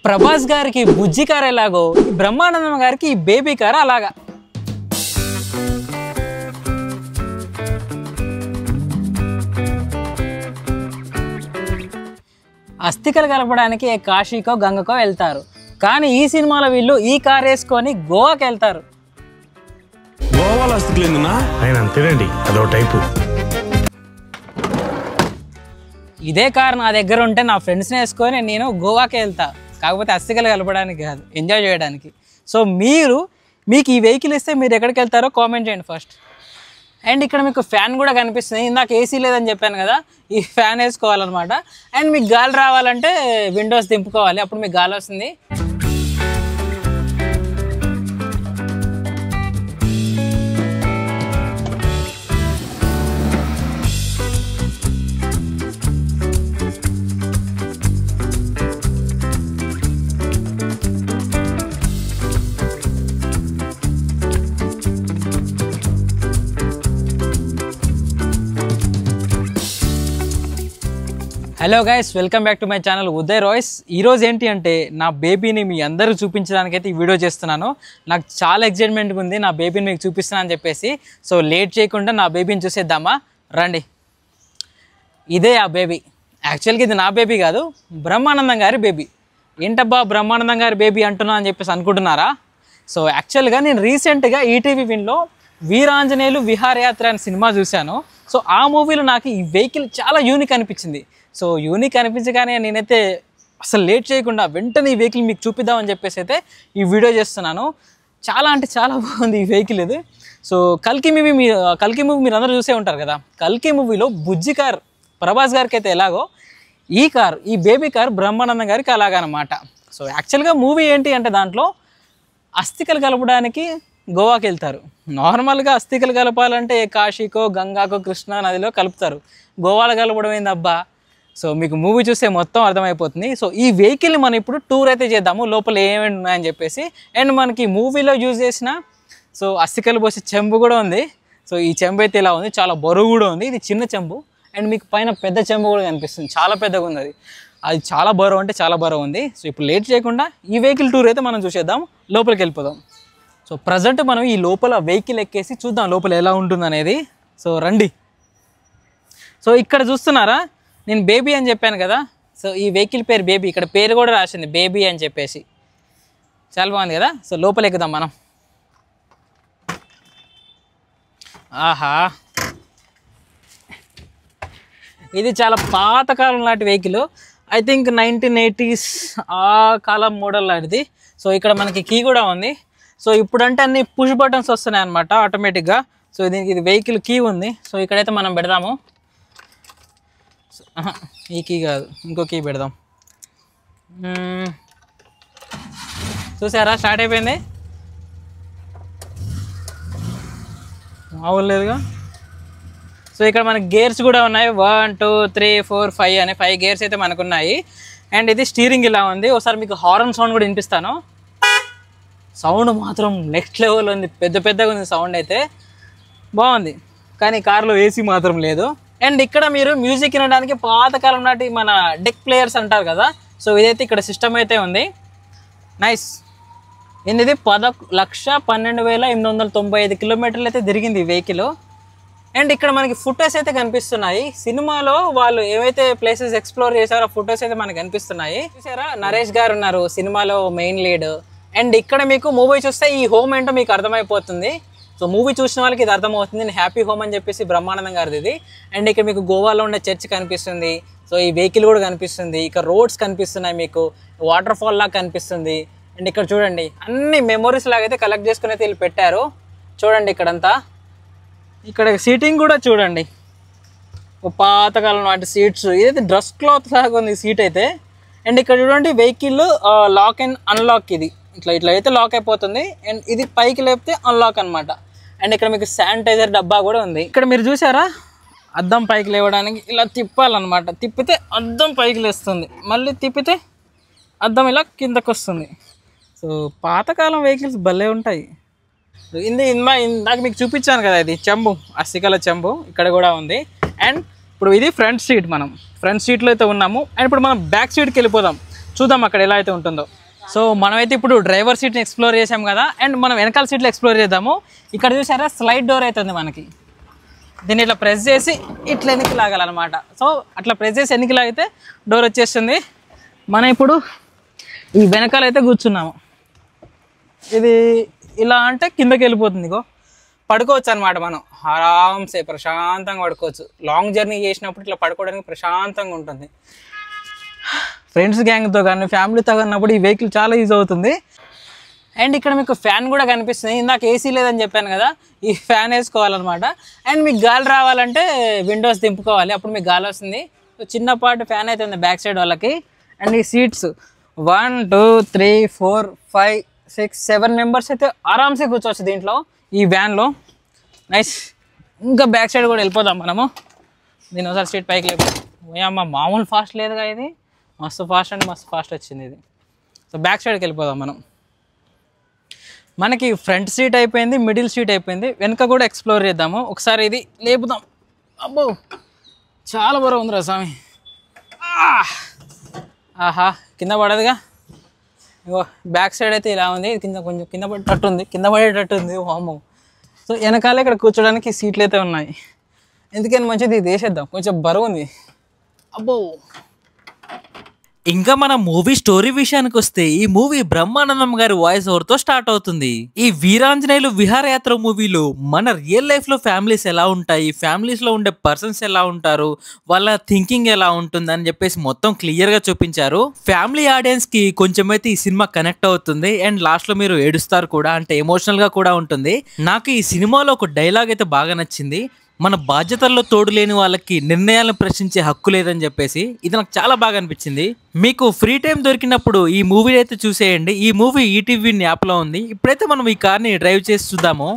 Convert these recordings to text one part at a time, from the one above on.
ప్రభాస్ గారికి బుజ్జి కార్ ఎలాగో బ్రహ్మానందం గారికి బేబీ కార్ అలాగా. అస్థికలు కలపడానికి కాశీకో గంగకో వెళ్తారు, కానీ ఈ సినిమాలో వీళ్ళు ఈ కార్ వేసుకొని గోవాకి వెళ్తారు. గోవాలో అస్థికలు ఎందునా? ఆయన అంతేనండి, అదో టైపు. ఇదే కార్ నా దగ్గర ఉంటే నా ఫ్రెండ్స్ని వేసుకొని నేను గోవాకి వెళ్తా, కాకపోతే అస్థికలు కలపడానికి కాదు, ఎంజాయ్ చేయడానికి. సో మీకు ఈ వెహికల్ ఇస్తే మీరు ఎక్కడికి వెళ్తారో కామెంట్ చేయండి ఫస్ట్. అండ్ ఇక్కడ మీకు ఫ్యాన్ కూడా కనిపిస్తుంది. ఇందాక ఏసీ లేదని చెప్పాను కదా, ఈ ఫ్యాన్ వేసుకోవాలన్నమాట. అండ్ మీకు గాలి రావాలంటే విండోస్ దింపుకోవాలి, అప్పుడు మీకు గాలి వస్తుంది. Hello guys, welcome back to my channel Uday Royce. ఈరోజు ఏంటి అంటే నా బేబీని మీ అందరూ చూపించడానికైతే ఈ వీడియో చేస్తున్నాను. నాకు చాలా ఎక్సైట్మెంట్గా ఉంది నా బేబీని మీకు చూపిస్తున్నాను అని చెప్పేసి. సో లేట్ చేయకుండా నా బేబీని చూసేద్దామా, రండి. ఇదే ఆ బేబీ. యాక్చువల్గా ఇది నా బేబీ కాదు, బ్రహ్మానందం గారి బేబీ. ఏంటబ్బా బ్రహ్మానందం గారి బేబీ అంటున్నా అని చెప్పేసి అనుకుంటున్నారా? సో యాక్చువల్గా నేను రీసెంట్గా ఈటీవీ విన్లో వీరాంజనేయులు విహారయాత్ర అనే సినిమా చూశాను. సో ఆ మూవీలో నాకు ఈ వెహికల్ చాలా యూనిక్ అనిపించింది. సో యూనిక్ అనిపించగానే నేనైతే అసలు లేట్ చేయకుండా వెంటనే ఈ వెహికల్ మీకు చూపిద్దామని చెప్పేసి అయితే ఈ వీడియో చేస్తున్నాను. చాలా అంటే చాలా బాగుంది ఈ వెహికల్ ఇది. సో కల్కి మూవీ మీరు అందరూ చూసే ఉంటారు కదా. కల్కి మూవీలో బుజ్జి కార్ ప్రభాస్ గారికి అయితే ఎలాగో ఈ బేబీ కార్ బ్రహ్మానందం గారికి అలాగనమాట. సో యాక్చువల్గా మూవీ ఏంటి అంటే దాంట్లో అస్థికలు కలపడానికి గోవాకి వెళ్తారు. నార్మల్గా అస్థికలు కలపాలంటే కాశీకో గంగాకో కృష్ణా నదిలో కలుపుతారు, గోవాలో కలపడం ఏందబ్బా. సో మీకు మూవీ చూస్తే మొత్తం అర్థమైపోతుంది. సో ఈ వెహికల్ని మనం ఇప్పుడు టూర్ అయితే చేద్దాము, లోపల ఏమేమి ఉన్నాయని చెప్పేసి. అండ్ మనకి మూవీలో యూజ్ చేసిన సో అస్థికలు పోసే చెంబు కూడా ఉంది. సో ఈ చెంబు అయితే ఇలా ఉంది, చాలా బరువు కూడా ఉంది. ఇది చిన్న చెంబు. అండ్ మీకు పైన పెద్ద చెంబు కూడా కనిపిస్తుంది, చాలా పెద్దగా ఉంది. అది చాలా బరువు అంటే చాలా బరువు ఉంది. సో ఇప్పుడు లేట్ చేయకుండా ఈ వెహికల్ టూర్ అయితే మనం చూసేద్దాం, లోపలికి వెళ్ళిపోదాం. సో ప్రజెంట్ మనం ఈ లోపల వెహికల్ ఎక్కేసి చూద్దాం లోపల ఎలా ఉంటుంది అనేది. సో రండి. సో ఇక్కడ చూస్తున్నారా, నేను బేబీ అని చెప్పాను కదా. సో ఈ వెహికల్ పేరు బేబీ, ఇక్కడ పేరు కూడా రాసింది బేబీ అని చెప్పేసి. చాలా బాగుంది కదా. సో లోపల ఎక్కుదాం మనం. ఆహా, ఇది చాలా పాతకాలం లాంటి వెహికల్. ఐ థింక్ 1980s ఆ కాలం మోడల్ లాంటిది. సో ఇక్కడ మనకి కీ కూడా ఉంది. సో ఇప్పుడంటే అన్ని పుష్ బటన్స్ వస్తున్నాయి అనమాట ఆటోమేటిక్గా. సో దీనికి ఇది వెహికల్ కీ ఉంది. సో ఇక్కడైతే మనం పెడదాము. ఈ కీ కాదు, ఇంకో కీ పెడదాం. చూసారా, స్టార్ట్ అయిపోయింది. మామూలుగా. సో ఇక్కడ మనకి గేర్స్ కూడా ఉన్నాయి, 1 2 3 4 5 అనే 5 గేర్స్ అయితే మనకు ఉన్నాయి. అండ్ ఇది స్టీరింగ్ ఇలా ఉంది. ఒకసారి మీకు హార్న్ సౌండ్ కూడా వినిపిస్తాను. సౌండ్ మాత్రం నెక్స్ట్ లెవెల్ ఉంది, పెద్దగా ఉంది సౌండ్ అయితే, బాగుంది. కానీ కార్లో ఏసీ మాత్రం లేదు. అండ్ ఇక్కడ మీరు మ్యూజిక్ వినడానికి పాతకాలం నాటి మన డెక్ ప్లేయర్స్ అంటారు కదా. సో ఇదైతే ఇక్కడ సిస్టమ్ అయితే ఉంది, నైస్. ఇది 10,12,895 కిలోమీటర్లు అయితే తిరిగింది ఈ వెహికల్. అండ్ ఇక్కడ మనకి ఫొటోస్ అయితే కనిపిస్తున్నాయి. సినిమాలో వాళ్ళు ఏవైతే ప్లేసెస్ ఎక్స్ప్లోర్ చేశారో ఆ ఫొటోస్ అయితే మనకు కనిపిస్తున్నాయి. చూసారా, నరేష్ గారు ఉన్నారు సినిమాలో మెయిన్ లీడ్. అండ్ ఇక్కడ మీకు మూవీ చూస్తే ఈ హోమ్ ఏంటో మీకు అర్థమైపోతుంది. సో మూవీ చూసిన వాళ్ళకి ఇది అర్థమవుతుంది. నేను హ్యాపీ హోమ్ అని చెప్పేసి బ్రహ్మానందం గారిది ఇది. అండ్ ఇక్కడ మీకు గోవాలో ఉండే చర్చ్ కనిపిస్తుంది. సో ఈ వెహికల్ కూడా కనిపిస్తుంది. ఇక్కడ రోడ్స్ కనిపిస్తున్నాయి, మీకు వాటర్ ఫాల్ లాగా కనిపిస్తుంది. అండ్ ఇక్కడ చూడండి, అన్ని మెమొరీస్ లాగైతే కలెక్ట్ చేసుకుని అయితే వీళ్ళు పెట్టారు. చూడండి ఇక్కడంతా. ఇక్కడ సీటింగ్ కూడా చూడండి, పాతకాలం నాటి సీట్స్. ఇదైతే డ్రెస్ క్లాత్ లాగా ఉంది సీట్ అయితే. అండ్ ఇక్కడ చూడండి వెహికల్ లాక్ అండ్ అన్లాక్. ఇది ఇట్లా అయితే లాక్ అయిపోతుంది. అండ్ ఇది పైకి లేపితే అన్లాక్ అనమాట. అండ్ ఇక్కడ మీకు శానిటైజర్ డబ్బా కూడా ఉంది. ఇక్కడ మీరు చూసారా, అద్దం పైకి లేవడానికి ఇలా తిప్పాలన్నమాట. తిప్పితే అద్దం పైకి లేస్తుంది, మళ్ళీ తిప్పితే అద్దం ఇలా కిందకు వస్తుంది. సో పాతకాలం వెహికల్స్ భలే ఉంటాయి. ఇందాక మీకు చూపించాను కదా, ఇది చెంబు, అస్థికల చెంబు ఇక్కడ కూడా ఉంది. అండ్ ఇప్పుడు ఇది ఫ్రంట్ సీట్, మనం ఫ్రంట్ సీట్లో అయితే ఉన్నాము. అండ్ ఇప్పుడు మనం బ్యాక్ సీట్కి వెళ్ళిపోదాం. చూద్దాం అక్కడ ఎలా అయితే ఉంటుందో. సో మనమైతే ఇప్పుడు డ్రైవర్ సీట్ని ఎక్స్ప్లోర్ చేసాం కదా, అండ్ మనం వెనకాల సీట్లో ఎక్స్ప్లోర్ చేద్దాము. ఇక్కడ చూసారా స్లైడ్ డోర్ అవుతుంది మనకి. దీన్ని ఇట్లా ప్రెస్ చేసి ఇట్లా వెనక్కి లాగాలన్నమాట. సో అట్లా ప్రెస్ చేసి వెనక్కి లాగితే డోర్ వచ్చేస్తుంది. మనం ఇప్పుడు ఈ వెనకాల అయితే కూర్చున్నాము. ఇది ఇలా అంటే కిందకి వెళ్ళిపోతుంది. ఇగో పడుకోవచ్చు అనమాట. మనం ఆరామ్సే ప్రశాంతంగా పడుకోవచ్చు. లాంగ్ జర్నీ చేసినప్పుడు ఇట్లా పడుకోవడానికి ప్రశాంతంగా ఉంటుంది. ఫ్రెండ్స్ గ్యాంగ్తో కానీ ఫ్యామిలీతో కన్నప్పుడు ఈ వెహికల్ చాలా యూజ్ అవుతుంది. అండ్ ఇక్కడ మీకు ఫ్యాన్ కూడా కనిపిస్తుంది. ఇందాక ఏసీ లేదని చెప్పాను కదా, ఈ ఫ్యాన్ వేసుకోవాలన్నమాట. అండ్ మీకు గాలి రావాలంటే విండోస్ దింపుకోవాలి, అప్పుడు మీకు గాలి వస్తుంది. సో చిన్నపాటి ఫ్యాన్ అయితే ఉంది బ్యాక్ సైడ్ వాళ్ళకి. అండ్ ఈ సీట్స్ 1 2 3 4 5 6 7 మెంబర్స్ అయితే ఆరామ్సే కూర్చోవచ్చు దీంట్లో, ఈ వ్యాన్లో. నైస్. ఇంకా బ్యాక్ సైడ్ కూడా వెళ్ళిపోదాం మనము. దీని ఒకసారి సీట్ పైకి లేపు. అమ్మ మామూలు ఫాస్ట్ లేదుగా, ఇది మస్తు ఫాస్ట్ అంటే మస్తు ఫాస్ట్ వచ్చింది ఇది. సో బ్యాక్ సైడ్కి వెళ్ళిపోదాం మనం. మనకి ఫ్రంట్ సీట్ అయిపోయింది, మిడిల్ సీట్ అయిపోయింది. వెనక కూడా ఎక్స్ప్లోర్ చేద్దాము. ఒకసారి ఇది లేపుదాం. అబ్బో చాలా బరువు ఉందిరా స్వామి. ఆహా కింద పడదుగా. ఇగో బ్యాక్ సైడ్ అయితే ఇలా ఉంది. కింద కొంచెం కింద పడేటట్టుంది వామ్మో. సో వెనకాల ఇక్కడ కూర్చోడానికి సీట్లు అయితే ఉన్నాయి. ఎందుకని మంచిది ఇది వేసేద్దాం, కొంచెం బరువు ఉంది. అబ్బో. ఇంకా మన మూవీ స్టోరీ విషయానికి వస్తే ఈ మూవీ బ్రహ్మానందం గారి వాయిస్ ఓవర్తో స్టార్ట్ అవుతుంది. ఈ వీరాంజనేయులు విహారయాత్ర మూవీలో మన రియల్ లైఫ్ లో ఫ్యామిలీస్ ఎలా ఉంటాయి, ఫ్యామిలీస్ లో ఉండే పర్సన్స్ ఎలా ఉంటారు, వాళ్ళ థింకింగ్ ఎలా ఉంటుంది అని చెప్పేసి మొత్తం క్లియర్ గా చూపించారు. ఫ్యామిలీ ఆడియన్స్ కి కొంచెం అయితే ఈ సినిమా కనెక్ట్ అవుతుంది. అండ్ లాస్ట్ లో మీరు ఏడుస్తారు కూడా, అంటే ఎమోషనల్ గా కూడా ఉంటుంది. నాకు ఈ సినిమాలో ఒక డైలాగ్ అయితే బాగా నచ్చింది. మన బాధ్యతల్లో తోడు లేని వాళ్ళకి నిర్ణయాలను ప్రశ్నించే హక్కు లేదని చెప్పేసి. ఇది నాకు చాలా బాగా అనిపించింది. మీకు ఫ్రీ టైం దొరికినప్పుడు ఈ మూవీ అయితే చూసేయండి. ఈ మూవీ ఈటీవీ యాప్లో ఉంది. ఇప్పుడైతే మనం ఈ కార్ని డ్రైవ్ చేసి చూద్దాము.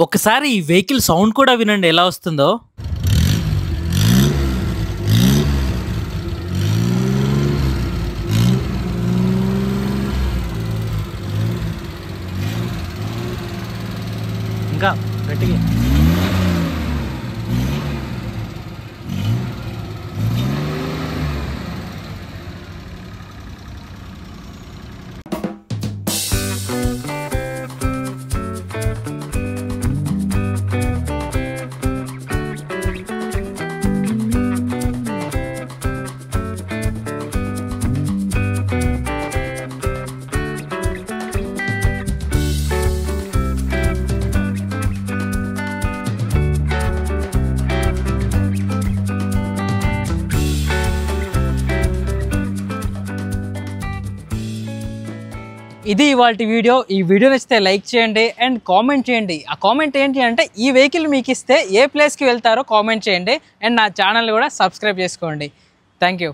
ఒకసారి ఈ వెహికల్ సౌండ్ కూడా వినండి ఎలా వస్తుందో. ఇంకా గట్టిగా. ఇది ఇవాల్టి వీడియో. ఈ వీడియో నచ్చితే లైక్ చేయండి అండ్ కామెంట్ చేయండి. ఆ కామెంట్ ఏంటి అంటే ఈ వెహికల్ మీకు ఇస్తే ఏ ప్లేస్కి వెళ్తారో కామెంట్ చేయండి. అండ్ నా ఛానల్ కూడా సబ్స్క్రైబ్ చేసుకోండి. Thank you.